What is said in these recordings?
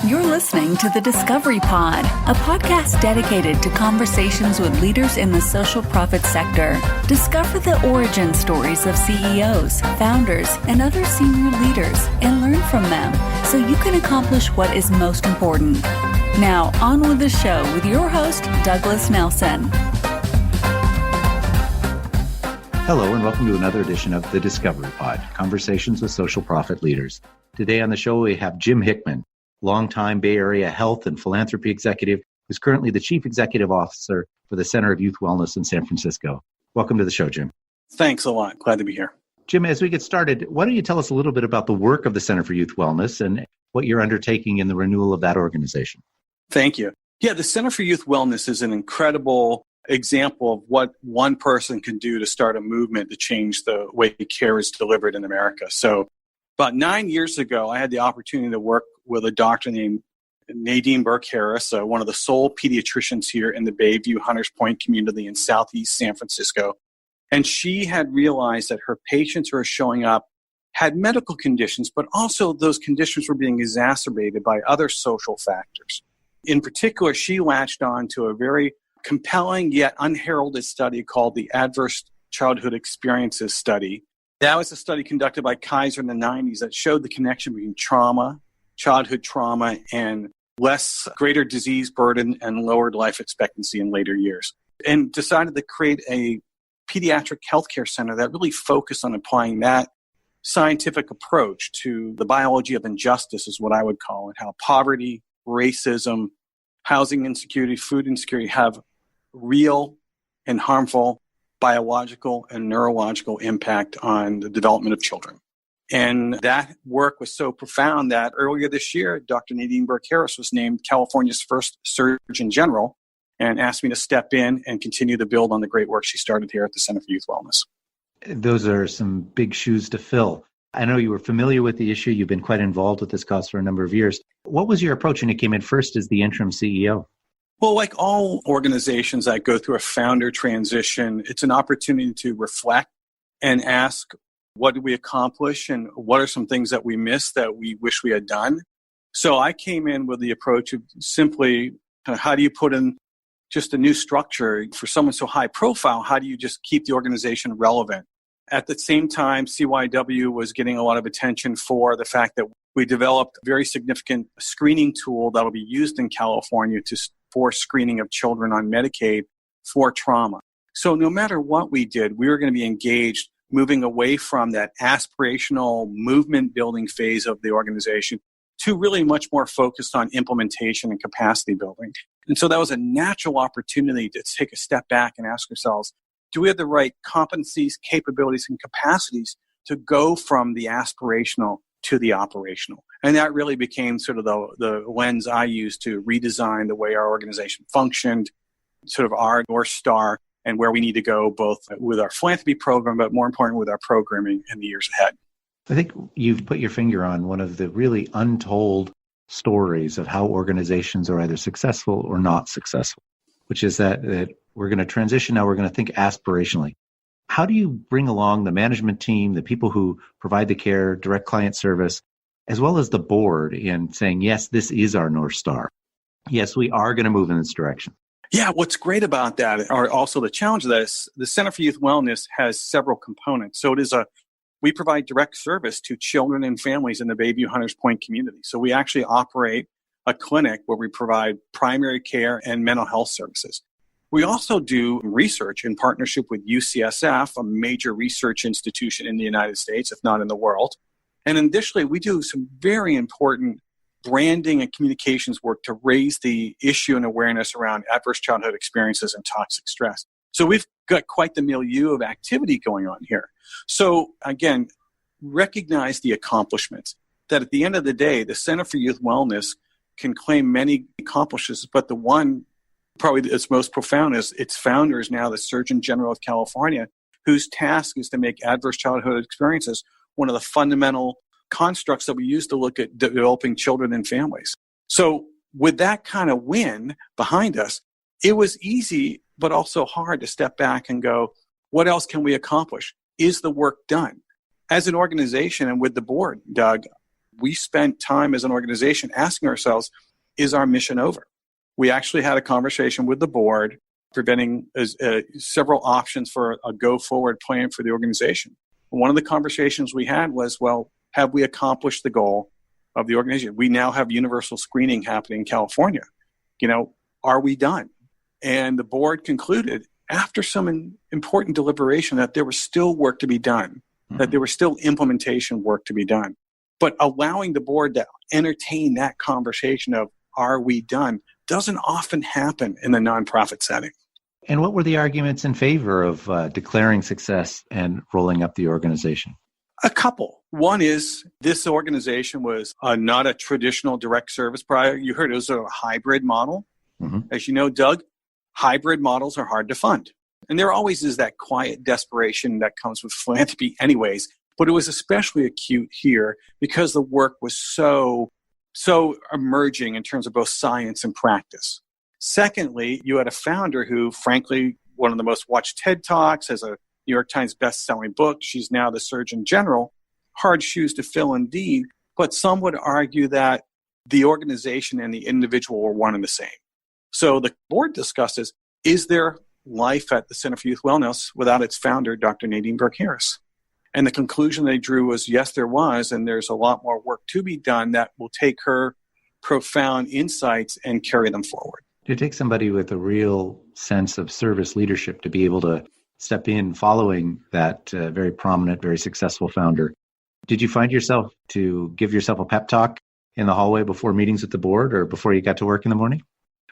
You're listening to The Discovery Pod, a podcast dedicated to conversations with leaders in the social profit sector. Discover the origin stories of CEOs, founders, and other senior leaders and learn from them so you can accomplish what is most important. Now, on with the show with your host, Douglas Nelson. Hello, and welcome to another edition of The Discovery Pod, Conversations with Social Profit Leaders. Today on the show, we have Jim Hickman, longtime Bay Area health and philanthropy executive, who's currently the Chief Executive Officer for the Center of Youth Wellness in San Francisco. Welcome to the show, Jim. Thanks a lot. Glad to be here. Jim, as we get started, why don't you tell us a little bit about the work of the Center for Youth Wellness and what you're undertaking in the renewal of that organization? Thank you. Yeah, the Center for Youth Wellness is an incredible example of what one person can do to start a movement to change the way care is delivered in America. So about 9 years ago, I had the opportunity to work with a doctor named Nadine Burke-Harris, one of the sole pediatricians here in the Bayview Hunters Point community in southeast San Francisco. And she had realized that her patients who are showing up had medical conditions, but also those conditions were being exacerbated by other social factors. In particular, she latched on to a very compelling yet unheralded study called the Adverse Childhood Experiences Study. That was a study conducted by Kaiser in the 90s that showed the connection between trauma, childhood trauma, and greater disease burden and lowered life expectancy in later years. And decided to create a pediatric healthcare center that really focused on applying that scientific approach to the biology of injustice, is what I would call it, how poverty, racism, housing insecurity, food insecurity have real and harmful biological and neurological impact on the development of children. And that work was so profound that earlier this year, Dr. Nadine Burke-Harris was named California's first Surgeon General and asked me to step in and continue to build on the great work she started here at the Center for Youth Wellness. Those are some big shoes to fill. I know you were familiar with the issue. You've been quite involved with this cause for a number of years. What was your approach when you came in first as the interim CEO? Well, like all organizations that go through a founder transition, it's an opportunity to reflect and ask, what did we accomplish and what are some things that we missed that we wish we had done? So I came in with the approach of simply, how do you put in just a new structure for someone so high profile? How do you just keep the organization relevant? At the same time, CYW was getting a lot of attention for the fact that we developed a very significant screening tool that will be used in California for screening of children on Medicaid for trauma. So no matter what we did, we were going to be engaged moving away from that aspirational movement building phase of the organization to really much more focused on implementation and capacity building. And so that was a natural opportunity to take a step back and ask ourselves, do we have the right competencies, capabilities, and capacities to go from the aspirational to the operational? And that really became sort of the lens I used to redesign the way our organization functioned, sort of our North Star, and where we need to go both with our philanthropy program, but more importantly with our programming in the years ahead. I think you've put your finger on one of the really untold stories of how organizations are either successful or not successful, which is that we're going to transition now, we're going to think aspirationally. How do you bring along the management team, the people who provide the care, direct client service, as well as the board in saying, yes, this is our North Star. Yes, we are going to move in this direction. Yeah, what's great about that, or also the challenge of that, is the Center for Youth Wellness has several components. So we provide direct service to children and families in the Bayview Hunters Point community. So we actually operate a clinic where we provide primary care and mental health services. We also do research in partnership with UCSF, a major research institution in the United States, if not in the world. And additionally, we do some very important branding and communications work to raise the issue and awareness around adverse childhood experiences and toxic stress. So we've got quite the milieu of activity going on here. So again, recognize the accomplishments, that at the end of the day, the Center for Youth Wellness can claim many accomplishments, but the one probably that's most profound is its founder is now the Surgeon General of California, whose task is to make adverse childhood experiences one of the fundamental constructs that we use to look at developing children and families. So with that kind of win behind us, it was easy, but also hard to step back and go, what else can we accomplish? Is the work done? As an organization and with the board, Doug, we spent time as an organization asking ourselves, is our mission over? We actually had a conversation with the board presenting several options for a go-forward plan for the organization. One of the conversations we had was, well, have we accomplished the goal of the organization? We now have universal screening happening in California. Are we done? And the board concluded, after some important deliberation, that there was still work to be done, that there was still implementation work to be done. But allowing the board to entertain that conversation of, are we done, doesn't often happen in the nonprofit setting. And what were the arguments in favor of declaring success and rolling up the organization? A couple. One is this organization was not a traditional direct service provider. You heard it was a hybrid model. Mm-hmm. As you know, Doug, hybrid models are hard to fund. And there always is that quiet desperation that comes with philanthropy anyways. But it was especially acute here because the work was so emerging in terms of both science and practice. Secondly, you had a founder who, frankly, one of the most watched TED Talks, has a New York Times best-selling book. She's now the Surgeon General. Hard shoes to fill indeed, but some would argue that the organization and the individual were one and the same. So the board discusses, is there life at the Center for Youth Wellness without its founder, Dr. Nadine Burke-Harris? And the conclusion they drew was, yes, there was, and there's a lot more work to be done that will take her profound insights and carry them forward. It takes somebody with a real sense of service leadership to be able to step in following that very prominent, very successful founder. Did you find yourself to give yourself a pep talk in the hallway before meetings with the board or before you got to work in the morning?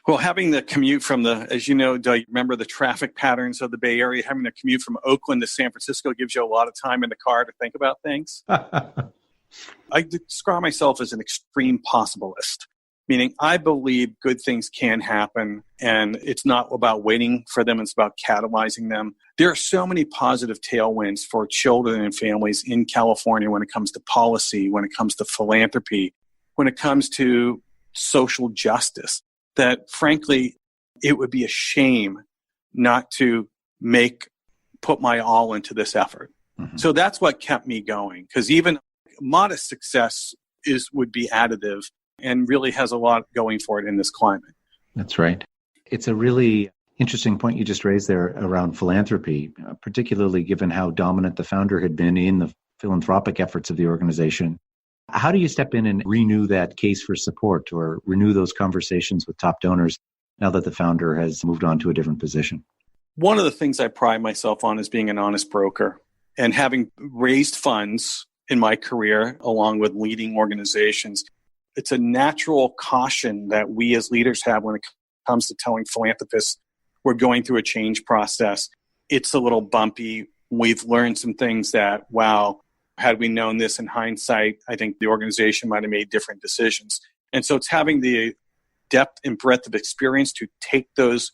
Well, having the commute from as you know, do you remember the traffic patterns of the Bay Area? Having the commute from Oakland to San Francisco gives you a lot of time in the car to think about things. I describe myself as an extreme possibilist, meaning I believe good things can happen, and it's not about waiting for them, it's about catalyzing them. There are so many positive tailwinds for children and families in California when it comes to policy, when it comes to philanthropy, when it comes to social justice, that frankly, it would be a shame not to put my all into this effort. Mm-hmm. So that's what kept me going, because even modest success would be additive and really has a lot going for it in this climate. That's right. It's a really interesting point you just raised there around philanthropy, particularly given how dominant the founder had been in the philanthropic efforts of the organization. How do you step in and renew that case for support or renew those conversations with top donors now that the founder has moved on to a different position? One of the things I pride myself on is being an honest broker, and having raised funds in my career along with leading organizations. It's a natural caution that we as leaders have when it comes to telling philanthropists we're going through a change process. It's a little bumpy. We've learned some things that, wow, had we known this in hindsight, I think the organization might have made different decisions. And so it's having the depth and breadth of experience to take those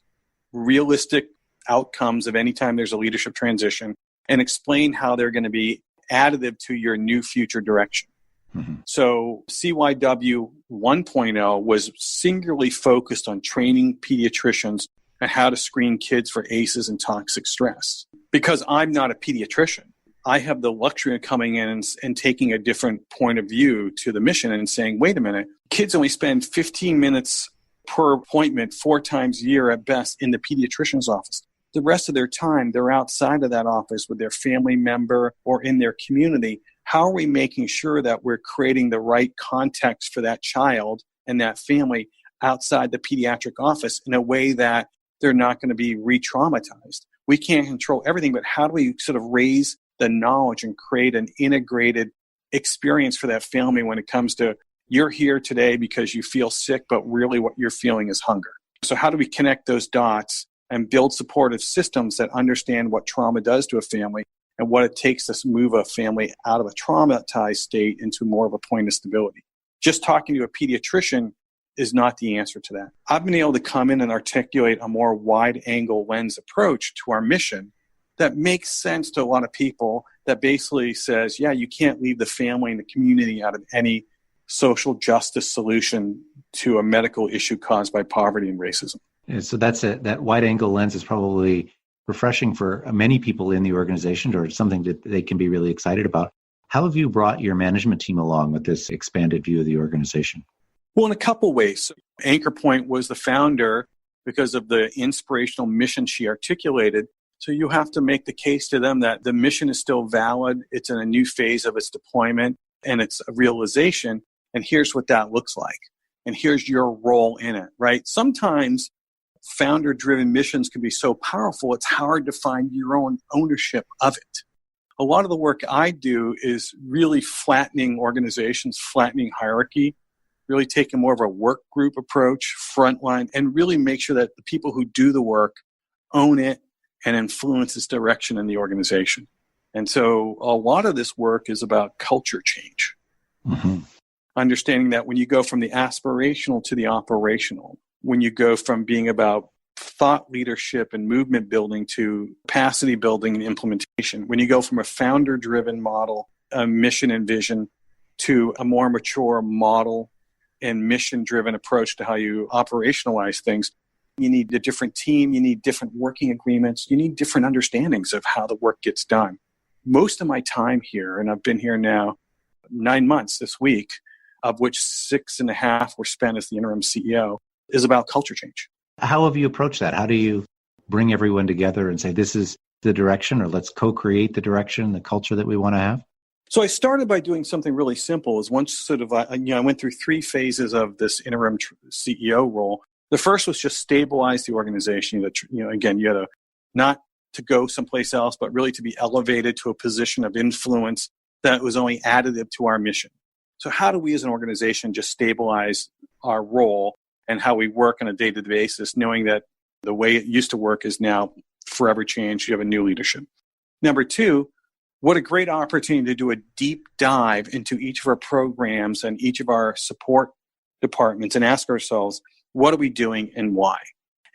realistic outcomes of any time there's a leadership transition and explain how they're going to be additive to your new future direction. Mm-hmm. So CYW 1.0 was singularly focused on training pediatricians on how to screen kids for ACEs and toxic stress. Because I'm not a pediatrician, I have the luxury of coming in and taking a different point of view to the mission and saying, wait a minute, kids only spend 15 minutes per appointment 4 times a year at best in the pediatrician's office. The rest of their time, they're outside of that office with their family member or in their community. How are we making sure that we're creating the right context for that child and that family outside the pediatric office in a way that they're not going to be re-traumatized? We can't control everything, but how do we sort of raise the knowledge and create an integrated experience for that family when it comes to you're here today because you feel sick, but really what you're feeling is hunger. So how do we connect those dots and build supportive systems that understand what trauma does to a family and what it takes to move a family out of a traumatized state into more of a point of stability? Just talking to a pediatrician is not the answer to that. I've been able to come in and articulate a more wide-angle lens approach to our mission that makes sense to a lot of people, that basically says, yeah, you can't leave the family and the community out of any social justice solution to a medical issue caused by poverty and racism. Yeah, so that wide-angle lens is probably refreshing for many people in the organization, or something that they can be really excited about. How have you brought your management team along with this expanded view of the organization? Well, in a couple ways. Anchor Point was the founder because of the inspirational mission she articulated. So you have to make the case to them that the mission is still valid. It's in a new phase of its deployment and its realization. And here's what that looks like. And here's your role in it, right? Sometimes founder-driven missions can be so powerful, it's hard to find your own ownership of it. A lot of the work I do is really flattening organizations, flattening hierarchy, really taking more of a work group approach, frontline, and really make sure that the people who do the work own it and influence its direction in the organization. And so a lot of this work is about culture change. Mm-hmm. Understanding that when you go from the aspirational to the operational, when you go from being about thought leadership and movement building to capacity building and implementation, when you go from a founder-driven model, a mission and vision, to a more mature model and mission-driven approach to how you operationalize things, you need a different team, you need different working agreements, you need different understandings of how the work gets done. Most of my time here, and I've been here now 9 months this week, of which 6.5 were spent as the interim CEO, is about culture change. How have you approached that? How do you bring everyone together and say, this is the direction, or let's co-create the direction, the culture that we want to have? So I started by doing something really simple. Is once sort of, I went through 3 phases of this interim CEO role. The first was just stabilize the organization. Again, you had to not to go someplace else, but really to be elevated to a position of influence that was only additive to our mission. So how do we as an organization just stabilize our role and how we work on a day-to-day basis, knowing that the way it used to work is now forever changed. You have a new leadership. Number 2, what a great opportunity to do a deep dive into each of our programs and each of our support departments and ask ourselves, what are we doing and why?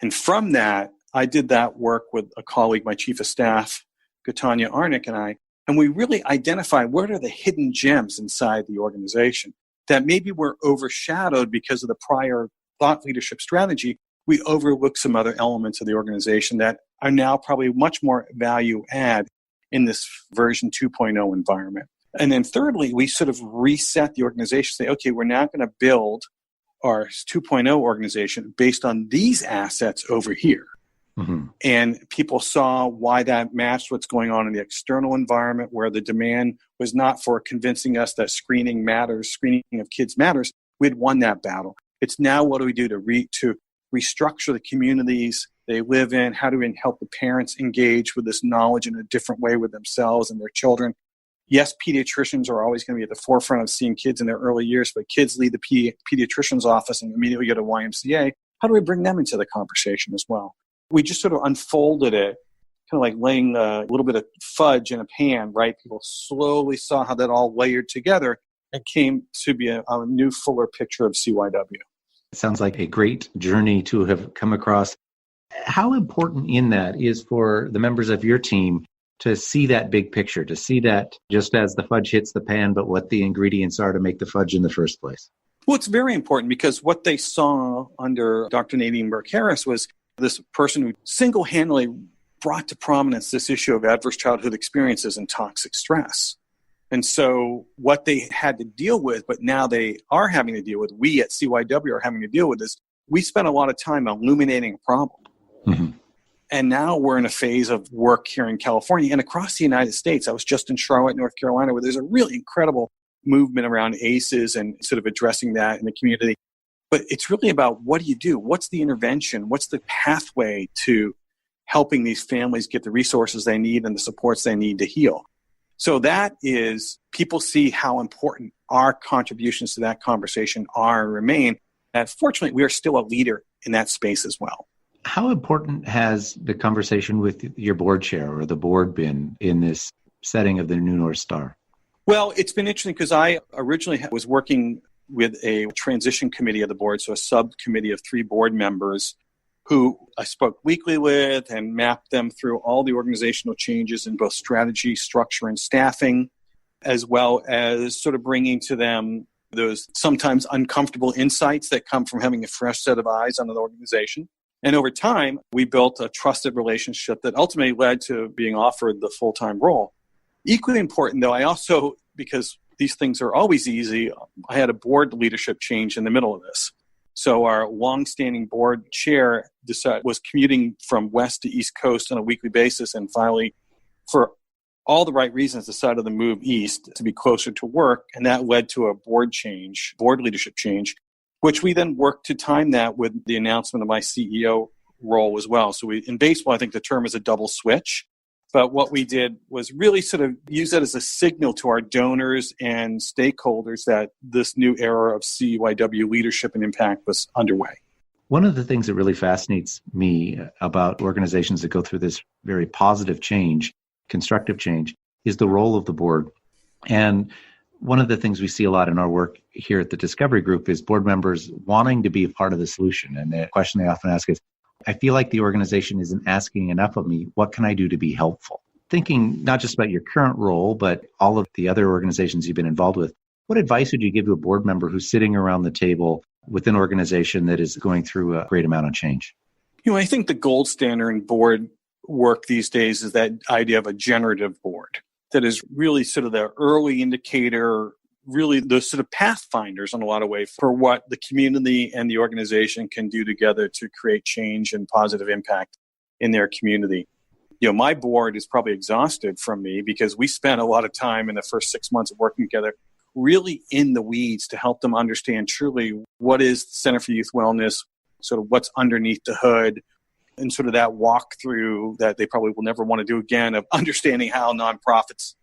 And from that, I did that work with a colleague, my chief of staff, Gatanya Arnick, and we really identified what are the hidden gems inside the organization that maybe were overshadowed because of the prior thought leadership strategy. We overlooked some other elements of the organization that are now probably much more value add in this version 2.0 environment. And then thirdly, we sort of reset the organization, say, okay, we're now going to build our 2.0 organization based on these assets over here. Mm-hmm. And people saw why that matched what's going on in the external environment, where the demand was not for convincing us that screening matters, screening of kids matters. We'd won that battle. It's now what do we do to restructure the communities they live in? How do we help the parents engage with this knowledge in a different way with themselves and their children? Yes, pediatricians are always going to be at the forefront of seeing kids in their early years, but kids leave the pediatrician's office and immediately go to YMCA. How do we bring them into the conversation as well? We just sort of unfolded it, kind of like laying a little bit of fudge in a pan, right? People slowly saw how that all layered together and came to be a new, fuller picture of CYW. It sounds like a great journey to have come across. How important in that is for the members of your team to see that big picture, to see that just as the fudge hits the pan, but what the ingredients are to make the fudge in the first place? Well, it's very important because what they saw under Dr. Nadine Burke-Harris was this person who single-handedly brought to prominence this issue of adverse childhood experiences and toxic stress. And so what they had to deal with, but now they are having to deal with, we at CYW are having to deal with, is we spent a lot of time illuminating a problem. Mm-hmm. And now we're in a phase of work here in California and across the United States. I was just in Charlotte, North Carolina, where there's a really incredible movement around ACEs and sort of addressing that in the community. But it's really about what do you do? What's the intervention? What's the pathway to helping these families get the resources they need and the supports they need to heal? So that is, people see how important our contributions to that conversation are and remain. And fortunately, we are still a leader in that space as well. How important has the conversation with your board chair or the board been in this setting of the New North Star? Well, it's been interesting because I originally was working with a transition committee of the board, so a subcommittee of 3 board members who I spoke weekly with and mapped them through all the organizational changes in both strategy, structure, and staffing, as well as sort of bringing to them those sometimes uncomfortable insights that come from having a fresh set of eyes on an organization. And over time, we built a trusted relationship that ultimately led to being offered the full-time role. Equally important, though, I also because these things are always easy, I had a board leadership change in the middle of this. So our longstanding board chair was commuting from west to east coast on a weekly basis, and finally, for all the right reasons, decided to move east to be closer to work, and that led to a board leadership change, which we then worked to time that with the announcement of my CEO role as well. So in baseball, I think the term is a double switch. But what we did was really sort of use that as a signal to our donors and stakeholders that this new era of CYW leadership and impact was underway. One of the things that really fascinates me about organizations that go through this very positive change, constructive change, is the role of the board. And one of the things we see a lot in our work here at the Discovery Group is board members wanting to be a part of the solution. And the question they often ask is, I feel like the organization isn't asking enough of me. What can I do to be helpful? Thinking not just about your current role, but all of the other organizations you've been involved with, what advice would you give to a board member who's sitting around the table with an organization that is going through a great amount of change? I think the gold standard in board work these days is that idea of a generative board that is really sort of the early indicator, really the sort of pathfinders in a lot of ways for what the community and the organization can do together to create change and positive impact in their community. My board is probably exhausted from me because we spent a lot of time in the first 6 months of working together really in the weeds to help them understand truly what is the Center for Youth Wellness, sort of what's underneath the hood, and sort of that walkthrough that they probably will never want to do again of understanding how nonprofits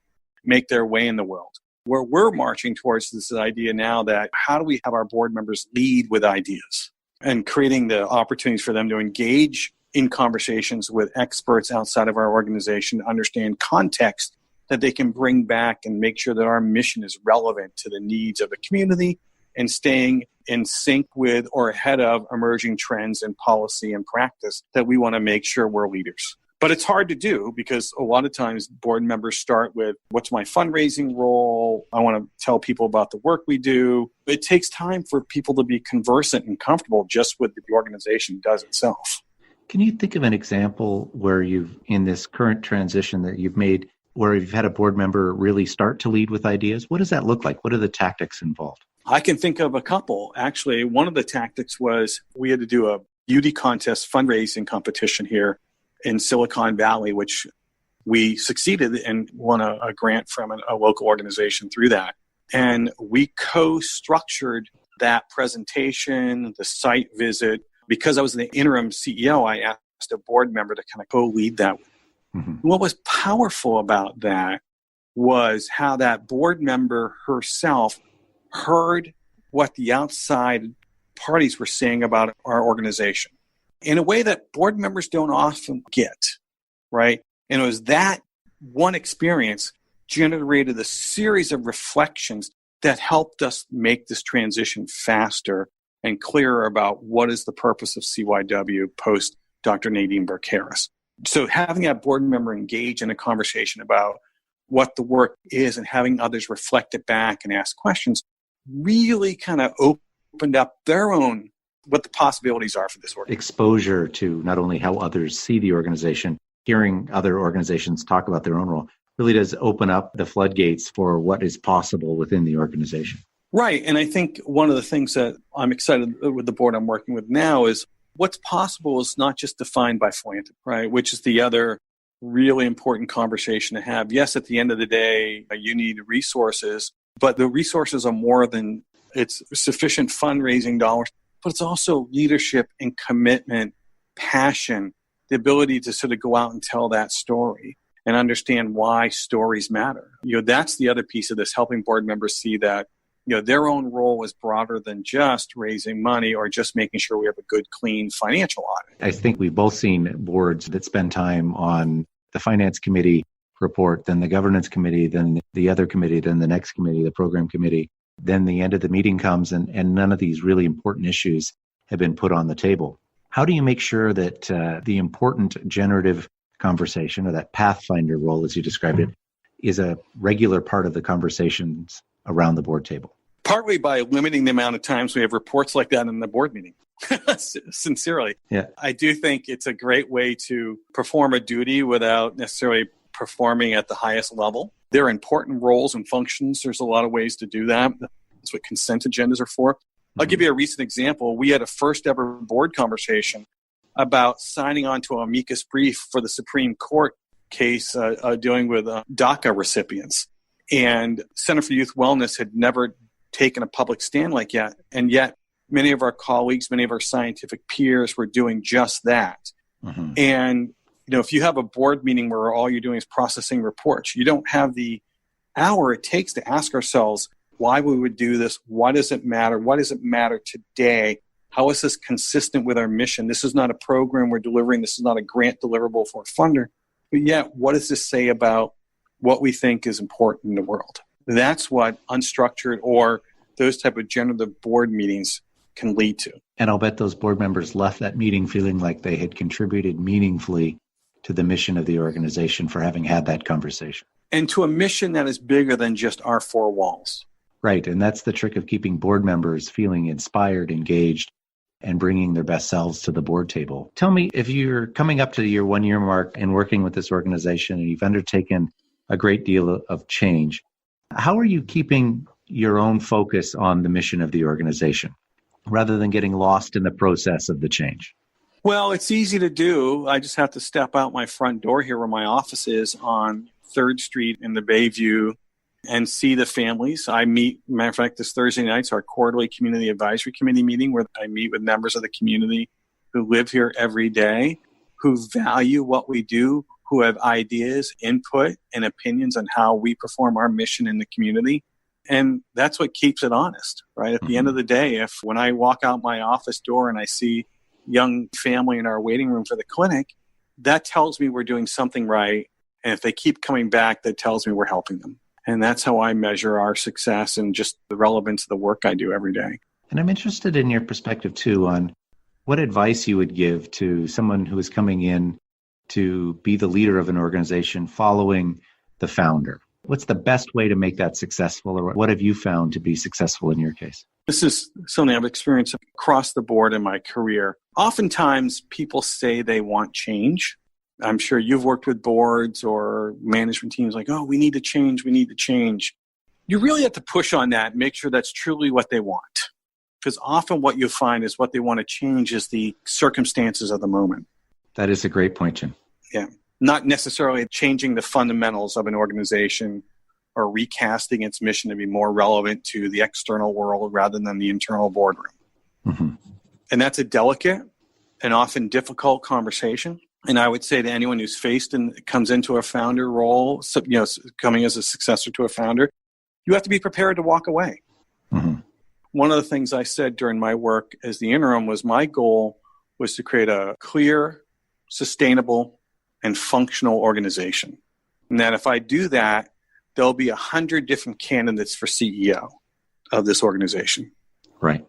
make their way in the world. Where we're marching towards this idea now that how do we have our board members lead with ideas and creating the opportunities for them to engage in conversations with experts outside of our organization, to understand context that they can bring back and make sure that our mission is relevant to the needs of the community and staying in sync with or ahead of emerging trends in policy and practice that we want to make sure we're leaders. But it's hard to do because a lot of times board members start with, what's my fundraising role? I want to tell people about the work we do. It takes time for people to be conversant and comfortable just with the organization does itself. Can you think of an example where in this current transition that you've made, where you've had a board member really start to lead with ideas? What does that look like? What are the tactics involved? I can think of a couple. Actually, one of the tactics was we had to do a beauty contest fundraising competition here in Silicon Valley, which we succeeded and won a grant from a local organization through that. And we co-structured that presentation, the site visit. Because I was the interim CEO, I asked a board member to kind of co-lead that. Mm-hmm. What was powerful about that was how that board member herself heard what the outside parties were saying about our organization in a way that board members don't often get, right? And it was that one experience generated a series of reflections that helped us make this transition faster and clearer about what is the purpose of CYW post Dr. Nadine Burke-Harris. So having that board member engage in a conversation about what the work is and having others reflect it back and ask questions really kind of opened up their own, what the possibilities are for this work. Exposure to not only how others see the organization, hearing other organizations talk about their own role really does open up the floodgates for what is possible within the organization. Right. And I think one of the things that I'm excited with the board I'm working with now is what's possible is not just defined by philanthropy, right? Which is the other really important conversation to have. Yes, at the end of the day, you need resources, but the resources are more than it's sufficient fundraising dollars, but it's also leadership and commitment, passion, the ability to sort of go out and tell that story and understand why stories matter. That's the other piece of this, helping board members see that their own role is broader than just raising money or just making sure we have a good, clean financial audit. I think we've both seen boards that spend time on the finance committee report, then the governance committee, then the other committee, then the next committee, the program committee. Then the end of the meeting comes and none of these really important issues have been put on the table. How do you make sure that the important generative conversation, or that pathfinder role, as you described it, is a regular part of the conversations around the board table? Partly by limiting the amount of times we have reports like that in the board meeting. Sincerely. Yeah. I do think it's a great way to perform a duty without necessarily performing at the highest level. There are important roles and functions. There's a lot of ways to do that. That's what consent agendas are for. I'll give you a recent example. We had a first ever board conversation about signing on to an amicus brief for the Supreme Court case dealing with DACA recipients. And Center for Youth Wellness had never taken a public stand like that. And yet many of our colleagues, many of our scientific peers were doing just that. Mm-hmm. And if you have a board meeting where all you're doing is processing reports, you don't have the hour it takes to ask ourselves why we would do this. Why does it matter? Why does it matter today? How is this consistent with our mission? This is not a program we're delivering. This is not a grant deliverable for a funder. But yet, what does this say about what we think is important in the world? That's what unstructured or those type of generative board meetings can lead to. And I'll bet those board members left that meeting feeling like they had contributed meaningfully to the mission of the organization for having had that conversation. And to a mission that is bigger than just our four walls. Right. And that's the trick of keeping board members feeling inspired, engaged, and bringing their best selves to the board table. Tell me, if you're coming up to your 1 year mark and working with this organization and you've undertaken a great deal of change, how are you keeping your own focus on the mission of the organization rather than getting lost in the process of the change? Well, it's easy to do. I just have to step out my front door here where my office is on 3rd Street in the Bayview and see the families. I meet, matter of fact, this Thursday night's our quarterly community advisory committee meeting where I meet with members of the community who live here every day, who value what we do, who have ideas, input, and opinions on how we perform our mission in the community. And that's what keeps it honest, right? At the end of the day, when I walk out my office door and I see young family in our waiting room for the clinic, that tells me we're doing something right. And if they keep coming back, that tells me we're helping them. And that's how I measure our success and just the relevance of the work I do every day. And I'm interested in your perspective, too, on what advice you would give to someone who is coming in to be the leader of an organization following the founder. What's the best way to make that successful, or what have you found to be successful in your case? This is something I've experienced across the board in my career. Oftentimes, people say they want change. I'm sure you've worked with boards or management teams like, oh, we need to change, we need to change. You really have to push on that, make sure that's truly what they want. Because often what you find is what they want to change is the circumstances of the moment. That is a great point, Jim. Yeah. Not necessarily changing the fundamentals of an organization or recasting its mission to be more relevant to the external world rather than the internal boardroom. Mm-hmm. And that's a delicate and often difficult conversation. And I would say to anyone who's faced and comes into a founder role, coming as a successor to a founder, you have to be prepared to walk away. Mm-hmm. One of the things I said during my work as the interim was my goal was to create a clear, sustainable, and functional organization. And that if I do that, there'll be 100 different candidates for CEO of this organization. Right.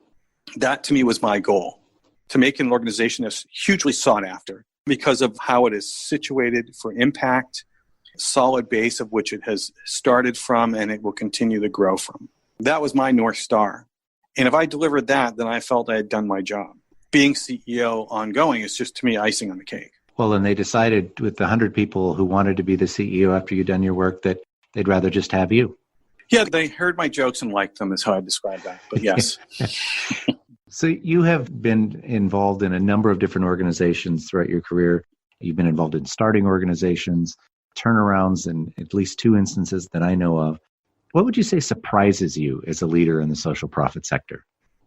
That to me was my goal, to make an organization that's hugely sought after because of how it is situated for impact, solid base of which it has started from and it will continue to grow from. That was my North Star. And if I delivered that, then I felt I had done my job. Being CEO ongoing is just, to me, icing on the cake. Well, and they decided with the 100 people who wanted to be the CEO after you'd done your work that they'd rather just have you. Yeah, they heard my jokes and liked them is how I describe that. But yes. So you have been involved in a number of different organizations throughout your career. You've been involved in starting organizations, turnarounds, in at least 2 instances that I know of. What would you say surprises you as a leader in the social profit sector?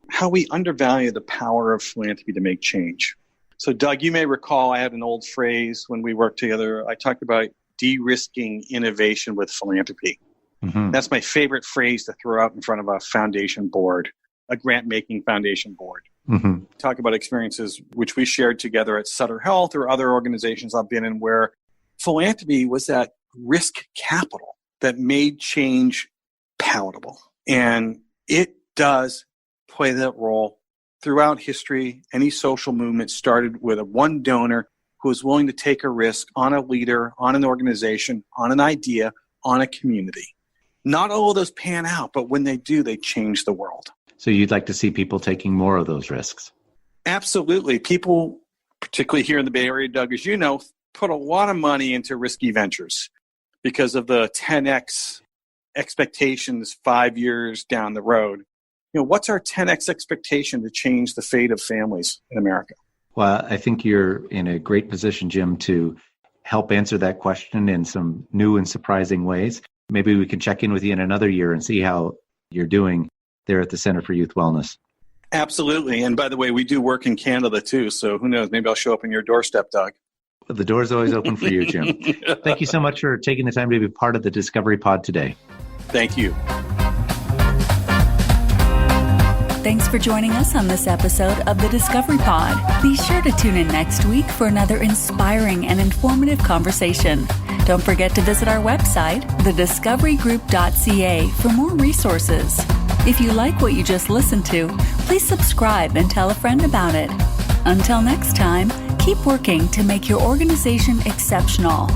How we undervalue the power of philanthropy to make change. So, Doug, you may recall I had an old phrase when we worked together. I talked about de-risking innovation with philanthropy. Mm-hmm. That's my favorite phrase to throw out in front of a foundation board, a grant-making foundation board. Mm-hmm. Talk about experiences which we shared together at Sutter Health or other organizations I've been in where philanthropy was that risk capital that made change palatable. And it does play that role. Throughout history, any social movement started with one donor who was willing to take a risk on a leader, on an organization, on an idea, on a community. Not all of those pan out, but when they do, they change the world. So you'd like to see people taking more of those risks? Absolutely. People, particularly here in the Bay Area, Doug, as you know, put a lot of money into risky ventures. because of the 10x expectations 5 years down the road. What's our 10x expectation to change the fate of families in America? Well, I think you're in a great position, Jim, to help answer that question in some new and surprising ways. Maybe we can check in with you in another year and see how you're doing there at the Center for Youth Wellness. Absolutely. And by the way, we do work in Canada too. So who knows? Maybe I'll show up on your doorstep, Doug. The door's always open for you, Jim. Thank you so much for taking the time to be part of the Discovery Pod today. Thank you. Thanks for joining us on this episode of the Discovery Pod. Be sure to tune in next week for another inspiring and informative conversation. Don't forget to visit our website, thediscoverygroup.ca, for more resources. If you like what you just listened to, please subscribe and tell a friend about it. Until next time, keep working to make your organization exceptional.